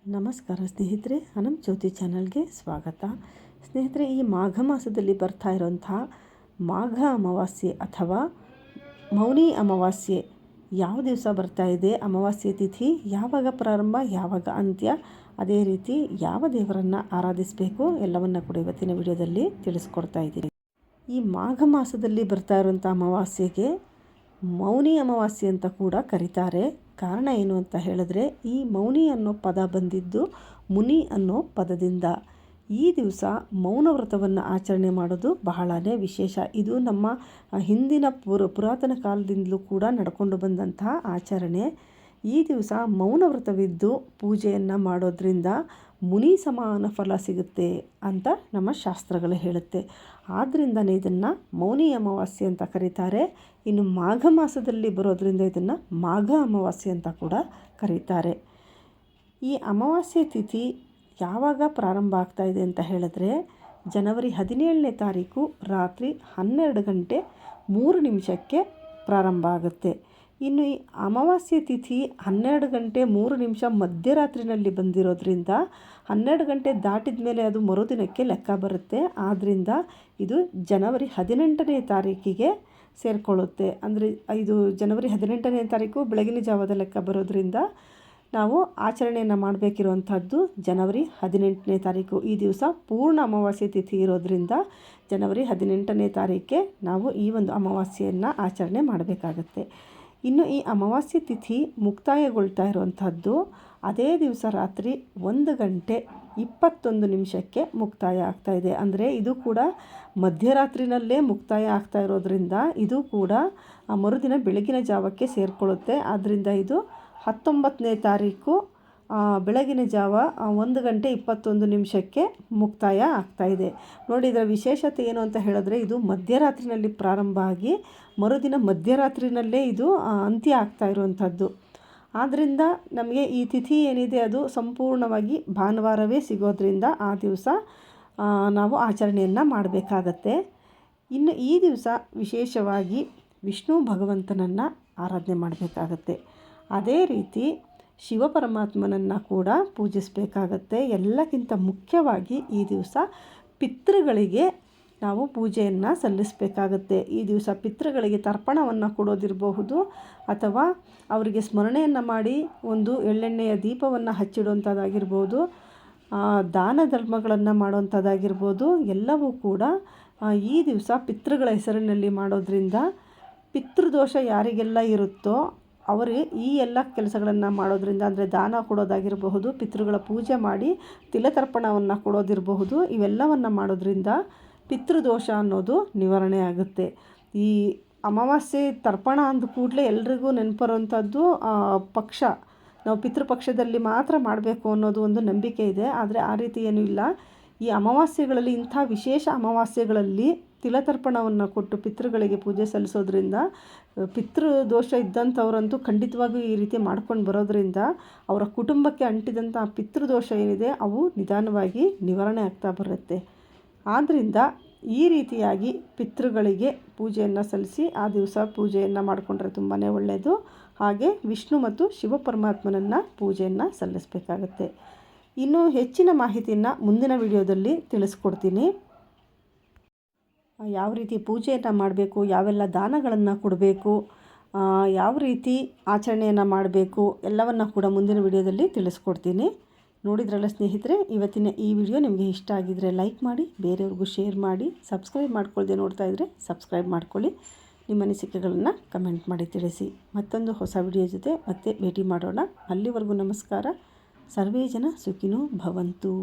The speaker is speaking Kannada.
ನಮಸ್ಕಾರ ಸ್ನೇಹಿತರೆ, ಅನಮ್ ಜ್ಯೋತಿ ಚಾನಲ್ಗೆ ಸ್ವಾಗತ. ಸ್ನೇಹಿತರೆ, ಈ ಮಾಘ ಮಾಸದಲ್ಲಿ ಬರ್ತಾ ಇರೋಂಥ ಮಾಘ ಅಮಾವಾಸ್ಯೆ ಅಥವಾ ಮೌನಿ ಅಮಾವಾಸ್ಯೆ ಯಾವ ದಿವಸ ಬರ್ತಾ ಇದೆ, ಅಮಾವಾಸ್ಯೆ ತಿಥಿ ಯಾವಾಗ ಪ್ರಾರಂಭ ಯಾವಾಗ ಅಂತ್ಯ, ಅದೇ ರೀತಿ ಯಾವ ದೇವರನ್ನು ಆರಾಧಿಸಬೇಕು ಎಲ್ಲವನ್ನು ಕೂಡ ಇವತ್ತಿನ ವಿಡಿಯೋದಲ್ಲಿ ತಿಳಿಸ್ಕೊಡ್ತಾ ಇದ್ದೀನಿ. ಈ ಮಾಘ ಮಾಸದಲ್ಲಿ ಬರ್ತಾ ಇರೋಂಥ ಅಮಾವಾಸ್ಯೆಗೆ ಮೌನಿ ಅಮಾವಾಸ್ಯೆ ಅಂತ ಕೂಡ ಕರೀತಾರೆ. ಕಾರಣ ಏನು ಅಂತ ಹೇಳಿದ್ರೆ, ಈ ಮೌನಿ ಅನ್ನೋ ಪದ ಬಂದಿದ್ದು ಮುನಿ ಅನ್ನೋ ಪದದಿಂದ. ಈ ದಿವಸ ಮೌನ ವ್ರತವನ್ನು ಆಚರಣೆ ಮಾಡೋದು ಬಹಳನೇ ವಿಶೇಷ. ಇದು ನಮ್ಮ ಹಿಂದಿನ ಪುರಾತನ ಕಾಲದಿಂದಲೂ ಕೂಡ ನಡ್ಕೊಂಡು ಬಂದಂತಹ ಆಚರಣೆ. ಈ ದಿವಸ ಮೌನ ವ್ರತವಿದ್ದು ಪೂಜೆಯನ್ನು ಮಾಡೋದ್ರಿಂದ ಮುನಿ ಸಮಾನ ಫಲ ಸಿಗುತ್ತೆ ಅಂತ ನಮ್ಮ ಶಾಸ್ತ್ರಗಳು ಹೇಳುತ್ತೆ. ಆದ್ದರಿಂದನೇ ಇದನ್ನು ಮೌನಿ ಅಮಾವಾಸ್ಯೆ ಅಂತ ಕರೀತಾರೆ. ಇನ್ನು ಮಾಘ ಮಾಸದಲ್ಲಿ ಬರೋದ್ರಿಂದ ಇದನ್ನು ಮಾಘ ಅಮಾವಾಸ್ಯೆ ಅಂತ ಕೂಡ ಕರೀತಾರೆ. ಈ ಅಮಾವಾಸ್ಯೆ ತಿಥಿ ಯಾವಾಗ ಪ್ರಾರಂಭ ಆಗ್ತಾ ಇದೆ ಅಂತ ಹೇಳಿದ್ರೆ, ಜನವರಿ 17ನೇ ತಾರೀಕು ರಾತ್ರಿ 12 ಗಂಟೆ 3 ನಿಮಿಷಕ್ಕೆ ಪ್ರಾರಂಭ ಆಗುತ್ತೆ. ಇನ್ನು ಈ ಅಮಾವಾಸ್ಯೆ ತಿಥಿ 12 ಗಂಟೆ 3 ನಿಮಿಷ ಮಧ್ಯರಾತ್ರಿನಲ್ಲಿ ಬಂದಿರೋದ್ರಿಂದ 12 ಗಂಟೆ ದಾಟಿದ ಮೇಲೆ ಅದು ಮರುದಿನಕ್ಕೆ ಲೆಕ್ಕ ಬರುತ್ತೆ. ಆದ್ದರಿಂದ ಇದು ಜನವರಿ 18ನೇ ತಾರೀಕಿಗೆ ಸೇರಿಕೊಳ್ಳುತ್ತೆ. ಅಂದರೆ ಇದು ಜನವರಿ 18ನೇ ತಾರೀಕು ಬೆಳಗಿನ ಜಾವದ ಲೆಕ್ಕ ಬರೋದ್ರಿಂದ ನಾವು ಆಚರಣೆಯನ್ನು ಮಾಡಬೇಕಿರುವಂಥದ್ದು ಜನವರಿ 18ನೇ ತಾರೀಕು. ಈ ದಿವಸ ಪೂರ್ಣ ಅಮಾವಾಸ್ಯೆ ತಿಥಿ ಇರೋದ್ರಿಂದ ಜನವರಿ 18ನೇ ತಾರೀಕಿಗೆ ನಾವು ಈ ಒಂದು ಅಮಾವಾಸ್ಯೆಯನ್ನು ಆಚರಣೆ ಮಾಡಬೇಕಾಗತ್ತೆ. ಇನ್ನು ಈ ಅಮಾವಾಸ್ಯೆ ತಿಥಿ ಮುಕ್ತಾಯಗೊಳ್ತಾ ಇರುವಂಥದ್ದು ಅದೇ ದಿವಸ ರಾತ್ರಿ 1 ಗಂಟೆ 21 ನಿಮಿಷಕ್ಕೆ ಮುಕ್ತಾಯ ಆಗ್ತಾ ಇದೆ. ಅಂದರೆ ಇದು ಕೂಡ ಮಧ್ಯರಾತ್ರಿನಲ್ಲೇ ಮುಕ್ತಾಯ ಆಗ್ತಾ ಇರೋದ್ರಿಂದ ಇದು ಕೂಡ ಮರುದಿನ ಬೆಳಗಿನ ಜಾವಕ್ಕೆ ಸೇರಿಕೊಳ್ಳುತ್ತೆ. ಆದ್ದರಿಂದ ಇದು 19ನೇ ತಾರೀಕು ಬೆಳಗಿನ ಜಾವ 1 ಗಂಟೆ 21 ನಿಮಿಷಕ್ಕೆ ಮುಕ್ತಾಯ ಆಗ್ತಾಯಿದೆ. ನೋಡಿ, ಇದರ ವಿಶೇಷತೆ ಏನು ಅಂತ ಹೇಳಿದ್ರೆ, ಇದು ಮಧ್ಯರಾತ್ರಿನಲ್ಲಿ ಪ್ರಾರಂಭ ಆಗಿ ಮರುದಿನ ಮಧ್ಯರಾತ್ರಿನಲ್ಲೇ ಇದು ಅಂತ್ಯ ಆಗ್ತಾ ಇರುವಂಥದ್ದು. ಆದ್ದರಿಂದ ನಮಗೆ ಈ ತಿಥಿ ಏನಿದೆ ಅದು ಸಂಪೂರ್ಣವಾಗಿ ಭಾನುವಾರವೇ ಸಿಗೋದ್ರಿಂದ ಆ ದಿವಸ ನಾವು ಆಚರಣೆಯನ್ನು ಮಾಡಬೇಕಾಗತ್ತೆ. ಇನ್ನು ಈ ದಿವಸ ವಿಶೇಷವಾಗಿ ವಿಷ್ಣು ಭಗವಂತನನ್ನು ಆರಾಧನೆ ಮಾಡಬೇಕಾಗತ್ತೆ. ಅದೇ ರೀತಿ ಶಿವ ಪರಮಾತ್ಮನನ್ನು ಕೂಡ ಪೂಜಿಸಬೇಕಾಗತ್ತೆ. ಎಲ್ಲಕ್ಕಿಂತ ಮುಖ್ಯವಾಗಿ ಈ ದಿವಸ ಪಿತೃಗಳಿಗೆ ನಾವು ಪೂಜೆಯನ್ನು ಸಲ್ಲಿಸಬೇಕಾಗತ್ತೆ. ಈ ದಿವಸ ಪಿತೃಗಳಿಗೆ ತರ್ಪಣವನ್ನು ಕೊಡೋದಿರಬಹುದು ಅಥವಾ ಅವರಿಗೆ ಸ್ಮರಣೆಯನ್ನು ಮಾಡಿ ಒಂದು ಎಳ್ಳೆಣ್ಣೆಯ ದೀಪವನ್ನು ಹಚ್ಚಿಡುವಂಥದ್ದಾಗಿರ್ಬೋದು, ದಾನ ಧರ್ಮಗಳನ್ನು ಮಾಡುವಂಥದ್ದಾಗಿರ್ಬೋದು, ಎಲ್ಲವೂ ಕೂಡ ಈ ದಿವಸ ಪಿತೃಗಳ ಹೆಸರಿನಲ್ಲಿ ಮಾಡೋದ್ರಿಂದ ಪಿತೃದೋಷ ಯಾರಿಗೆಲ್ಲ ಇರುತ್ತೋ ಅವರಿಗೆ ಈ ಎಲ್ಲ ಕೆಲಸಗಳನ್ನು ಮಾಡೋದ್ರಿಂದ, ಅಂದರೆ ದಾನ ಕೊಡೋದಾಗಿರಬಹುದು, ಪಿತೃಗಳ ಪೂಜೆ ಮಾಡಿ ತಿಲತರ್ಪಣವನ್ನು ಕೊಡೋದಿರಬಹುದು, ಇವೆಲ್ಲವನ್ನು ಮಾಡೋದ್ರಿಂದ ಪಿತೃದೋಷ ಅನ್ನೋದು ನಿವಾರಣೆ ಆಗುತ್ತೆ. ಈ ಅಮಾವಾಸ್ಯೆ ತರ್ಪಣ ಅಂದ ಕೂಡಲೇ ಎಲ್ರಿಗೂ ನೆನಪರುವಂಥದ್ದು ಪಕ್ಷ. ನಾವು ಪಿತೃಪಕ್ಷದಲ್ಲಿ ಮಾತ್ರ ಮಾಡಬೇಕು ಅನ್ನೋದು ಒಂದು ನಂಬಿಕೆ ಇದೆ. ಆದರೆ ಆ ರೀತಿ ಏನೂ ಇಲ್ಲ. ಈ ಅಮಾವಾಸ್ಯೆಗಳಲ್ಲಿ, ಇಂಥ ವಿಶೇಷ ಅಮಾವಾಸ್ಯೆಗಳಲ್ಲಿ ತಿಲತರ್ಪಣವನ್ನು ಕೊಟ್ಟು ಪಿತೃಗಳಿಗೆ ಪೂಜೆ ಸಲ್ಲಿಸೋದ್ರಿಂದ ಪಿತೃದೋಷ ಇದ್ದಂಥವರಂತೂ ಖಂಡಿತವಾಗಿಯೂ ಈ ರೀತಿ ಮಾಡ್ಕೊಂಡು ಬರೋದ್ರಿಂದ ಅವರ ಕುಟುಂಬಕ್ಕೆ ಅಂಟಿದಂಥ ಪಿತೃದೋಷ ಏನಿದೆ ಅವು ನಿಧಾನವಾಗಿ ನಿವಾರಣೆ ಆಗ್ತಾ ಬರುತ್ತೆ. ಆದ್ದರಿಂದ ಈ ರೀತಿಯಾಗಿ ಪಿತೃಗಳಿಗೆ ಪೂಜೆಯನ್ನು ಸಲ್ಲಿಸಿ ಆ ದಿವಸ ಪೂಜೆಯನ್ನು ಮಾಡಿಕೊಂಡ್ರೆ ತುಂಬಾ ಒಳ್ಳೆಯದು. ಹಾಗೆ ವಿಷ್ಣು ಮತ್ತು ಶಿವ ಪರಮಾತ್ಮನನ್ನು ಪೂಜೆಯನ್ನು ಸಲ್ಲಿಸಬೇಕಾಗತ್ತೆ. ಇನ್ನು ಹೆಚ್ಚಿನ ಮಾಹಿತಿಯನ್ನು ಮುಂದಿನ ವಿಡಿಯೋದಲ್ಲಿ ತಿಳಿಸ್ಕೊಡ್ತೀನಿ. ಯಾವ ರೀತಿ ಪೂಜೆಯನ್ನು ಮಾಡಬೇಕು, ಯಾವೆಲ್ಲ ದಾನಗಳನ್ನು ಕೊಡಬೇಕು, ಯಾವ ರೀತಿ ಆಚರಣೆಯನ್ನು ಮಾಡಬೇಕು ಎಲ್ಲವನ್ನು ಕೂಡ ಮುಂದಿನ ವಿಡಿಯೋದಲ್ಲಿ ತಿಳಿಸ್ಕೊಡ್ತೀನಿ. ನೋಡಿದ್ರಲ್ಲ ಸ್ನೇಹಿತರೆ, ಇವತ್ತಿನ ಈ ವಿಡಿಯೋ ನಿಮಗೆ ಇಷ್ಟ ಆಗಿದರೆ ಲೈಕ್ ಮಾಡಿ, ಬೇರೆಯವ್ರಿಗೂ ಶೇರ್ ಮಾಡಿ, ಸಬ್ಸ್ಕ್ರೈಬ್ ಮಾಡ್ಕೊಳ್ಳದೆ ನೋಡ್ತಾ ಇದ್ದರೆ ಸಬ್ಸ್ಕ್ರೈಬ್ ಮಾಡ್ಕೊಳ್ಳಿ. ನಿಮ್ಮ ಅನಿಸಿಕೆಗಳನ್ನು ಕಮೆಂಟ್ ಮಾಡಿ ತಿಳಿಸಿ. ಮತ್ತೊಂದು ಹೊಸ ವಿಡಿಯೋ ಜೊತೆ ಮತ್ತೆ ಭೇಟಿ ಮಾಡೋಣ. ಅಲ್ಲಿವರೆಗೂ ನಮಸ್ಕಾರ. ಸರ್ವೇ ಜನ ಸುಖಿನೋ ಭವಂತು.